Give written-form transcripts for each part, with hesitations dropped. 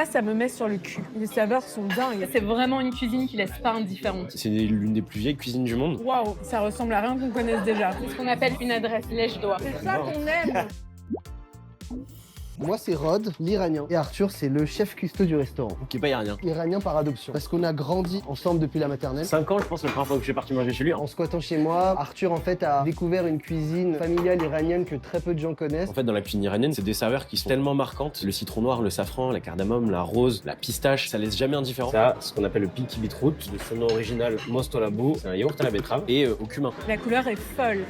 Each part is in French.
Ça me met sur le cul. Les saveurs sont dingues. C'est vraiment une cuisine qui laisse pas indifférente. C'est l'une des plus vieilles cuisines du monde. Waouh, ça ressemble à rien qu'on connaisse déjà. C'est ce qu'on appelle une adresse lèche-doigt. C'est ça qu'on aime. Moi, c'est Rod, l'Iranien. Et Arthur, c'est le chef cuistot du restaurant. Qui est pas iranien. Iranien par adoption. Parce qu'on a grandi ensemble depuis la maternelle. 5 ans, je pense, la première fois que je suis parti manger chez lui. En squattant chez moi, Arthur, en fait, a découvert une cuisine familiale iranienne que très peu de gens connaissent. En fait, dans la cuisine iranienne, c'est des saveurs qui sont tellement marquantes. Le citron noir, le safran, la cardamome, la rose, la pistache, ça laisse jamais indifférent. Ça, ce qu'on appelle le pilki beetroot, de son nom original mostolabou, c'est un yaourt à la betterave et au cumin. La couleur est folle.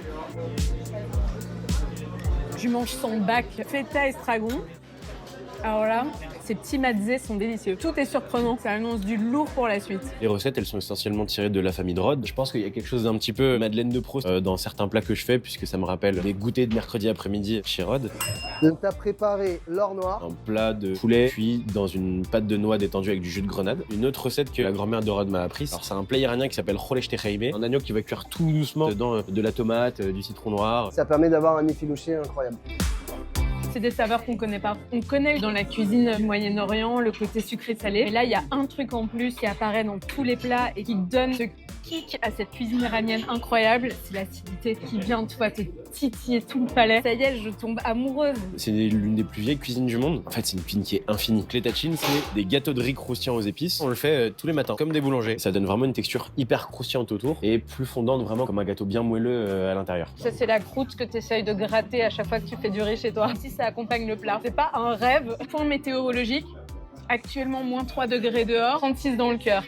Je mange son bac feta estragon. Alors là, ces petits matzés sont délicieux. Tout est surprenant, ça annonce du lourd pour la suite. Les recettes, elles sont essentiellement tirées de la famille de Rod. Je pense qu'il y a quelque chose d'un petit peu Madeleine de Proust dans certains plats que je fais, puisque ça me rappelle des goûters de mercredi après-midi chez Rod. Donc, t'as préparé l'or noir. Un plat de poulet cuit dans une pâte de noix détendue avec du jus de grenade. Une autre recette que la grand-mère de Rod m'a apprise. Alors c'est un plat iranien qui s'appelle kholesh techaïbe, un agneau qui va cuire tout doucement dedans de la tomate, du citron noir. Ça permet d'avoir un effiloché incroyable. C'est des saveurs qu'on connaît pas. On connaît dans la cuisine du Moyen-Orient le côté sucré-salé. Mais là, il y a un truc en plus qui apparaît dans tous les plats et qui donne ce kick à cette cuisine iranienne incroyable. C'est l'acidité qui vient de toi te titiller tout le palais. Ça y est, je tombe amoureuse. C'est l'une des plus vieilles cuisines du monde. En fait, c'est une cuisine qui est infinie. Les tagines, c'est des gâteaux de riz croustillants aux épices. On le fait tous les matins, comme des boulangers. Ça donne vraiment une texture hyper croustillante autour et plus fondante, vraiment comme un gâteau bien moelleux à l'intérieur. Ça, c'est la croûte que tu essayes de gratter à chaque fois que tu fais du riz chez toi. Ici, ça accompagne le plat. C'est pas un rêve. Point météorologique. Actuellement, -3 degrés dehors, 36 dans le cœur.